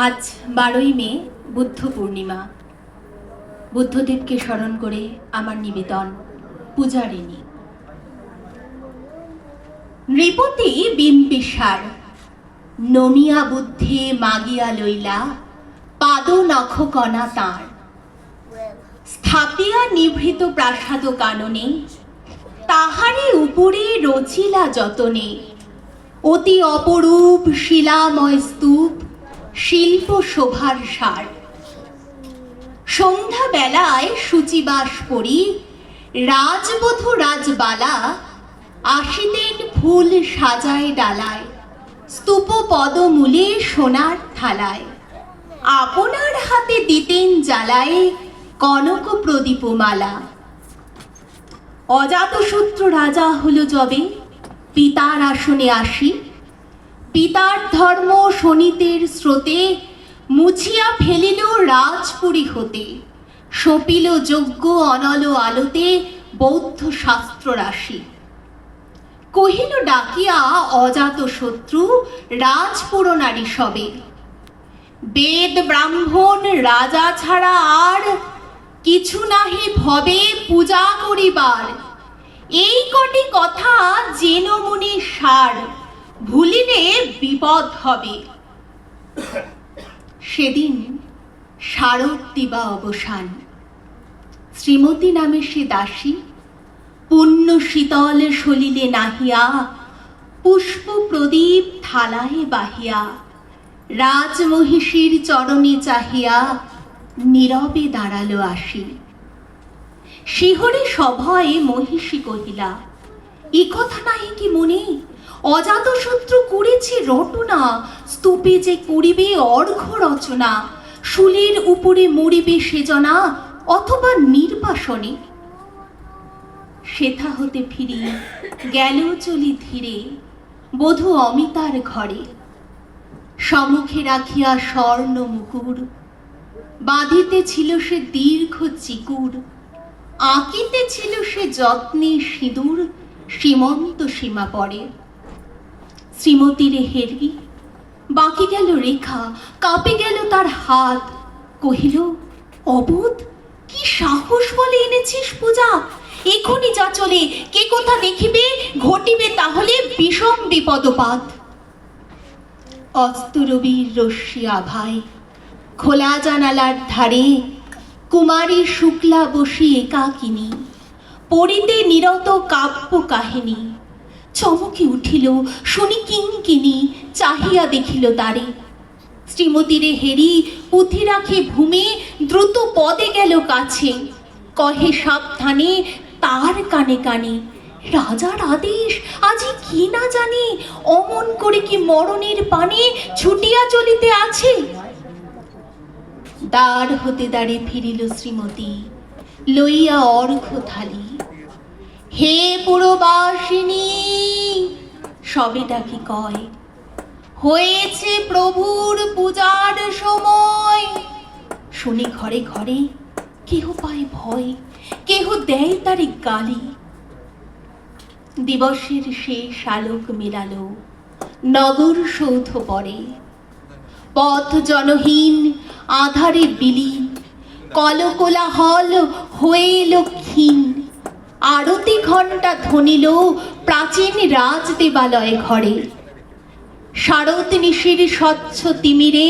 আজ 12ই মে বুদ্ধ পূর্ণিমা। বুদ্ধদেবকে স্মরণ করে আমার নিবেদন পূজারিণী। নৃপতি বিম্বিসার নমিয়া বুদ্ধে মাগিয়া লইলা পাদ নখকণা তাঁর, স্থাপিয়া নিভৃত প্রাসাদ কাননে তাহারে উপরে রচিলা যতনে অতি অপরূপ শিলাময় স্তূপ শিল্প শোভার সার। সন্ধ্যা বেলায় শুচিবাস পরি রাজবধূ রাজবালা আসিতেন ফুল সাজায় ডালায়, স্তূপ পদমূলে সোনার থালায় আপনার হাতে দিতেন জ্বালায় কনক প্রদীপমালা। অজাতশত্রু রাজা হল যবে পিতার আসনে আসি, পিতার ধর্ম শোনিতের স্রোতে মুছিয়া ফেলিল রাজপুরী হতে, সপিল যজ্ঞ অনল আলোতে বৌদ্ধ শাস্ত্র রাশি। কহিল ডাকিয়া অজাতশত্রু রাজপুর নারী সবে, বেদ ব্রাহ্মণ রাজা ছাড়া আর কিছু নাহি ভবে পূজা করিবার। এই কটি কথা যেন মুনি সার, ভুলিলে বিপদ হবে। সেদিন শারদ দিবা অবসান, শ্রীমতী নামে সে দাসী পুণ্য শীতল সলিলে নাহিয়া পুষ্প প্রদীপ থালায় বাহিয়া রাজমহিষীর চরণে চাহিয়া নীরবে দাঁড়ালো আসি। শিহরে সভয়ে মহিষী কহিলা, এ কথা নাহি কি মনে? অজাতশত্রু করেছে রটনা, স্তূপে যে করিবে অর্ঘ্য রচনা, শুলের উপরে মরিবে সেজনা অথবা নির্বাসনে। সেথা হতে ফিরি গেল চলি ধীরে বধূ অমিতার ঘরে, সম্মুখে রাখিয়া স্বর্ণ মুকুর বাঁধিতে ছিল সে দীর্ঘ চিকুর, আঁকিতে ছিল সে যত্নে সিঁদুর সীমন্ত সীমা পড়ে। শ্রীমতীরে হেরি বাকি গেল রেখা, কাঁপে গেল তার হাত, কহিল অবোধ কি সাহস বলে এনেছিস পূজা? এখনই যা চলে, কে কোথা দেখিবে, ঘটিবে তাহলে বিষম বিপদপাত। অস্তরবীর রশ্মি আভায় খোলা জানালার ধারে কুমারী শুক্লা বসি একাকিনী পড়িতে নিরত কাব্য কাহিনী। চমকে উঠিল শুনি কিঙ্কিনী, চাহিয়া দেখিল তারে। শ্রীমতীরে হেরি পুঁথি রাখে ভূমে দ্রুত পদে গেল কাছে, কহে সাবধানে তার কানে কানে, রাজার আদেশ আজি কি না জানি, অমন করে কি মরণের পানে ছুটিয়া চলিতে আছে। দ্বার হতে দ্বারে ফিরিল শ্রীমতী লইয়া অর্ঘ্য থালি। হে পুরবাসিনী সবে ডাকি কয়, হয়েছে প্রভুর পূজার সময়। শুনি ঘরে ঘরে কেহ পায় ভয়, কেহ দেয় তারে গালি। দিবসের শেষ আলোক মেলালো নগর সৌধ পরে, পথ জনহীন আধারে বিলীন, কলকোলাহল হয়ে এলো ক্ষীণ। আরতি ঘণ্টা ধ্বনিল প্রাচীন রাজ দেবালয় ঘরে, শারদ নিশির স্বচ্ছ তিমিরে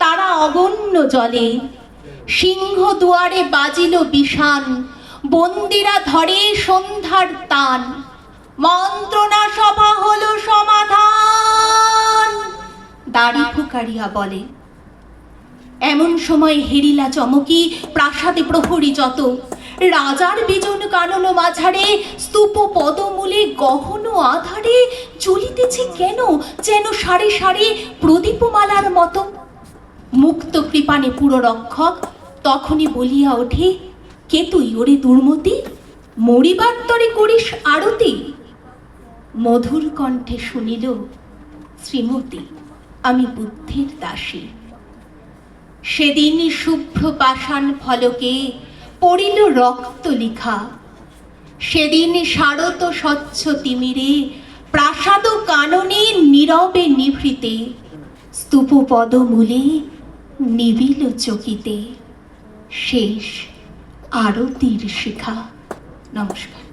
তারা অগণ্য জলে। সিংহ দুয়ারে বাজিল বিষান, বন্দিরা ধরে সন্ধ্যার তান, মন্ত্রণা সভা হলো সমাধান, দাড়ি ফুকারিয়া বলে। এমন সময় হেরিলা চমকি প্রাসাদে প্রহরী যত, রাজার বিজন কানন মাঝারে স্তূপ পদমূলে গহন আধারে চলিতেছে কেন যেন সারে সারে প্রদীপমালার মতো। মুক্ত কৃপানে পুরো রক্ষক তখনই বলিয়া ওঠে, কে তুই ওরে দুর্মতি, মরিবার তরে করিস আরতি। মধুর কণ্ঠে শুনিল, শ্রীমতী আমি বুদ্ধের দাসী। সেদিন শুভ্র পাষাণ ফলকে পড়িল রক্ত লিখা, সেদিন শারদ স্বচ্ছ তিমিরে প্রাসাদ কাননে নীরবে নিভৃতে স্তূপ পদমূলে নিবিল চকিতে শেষ আরতির শিখা। নমস্কার।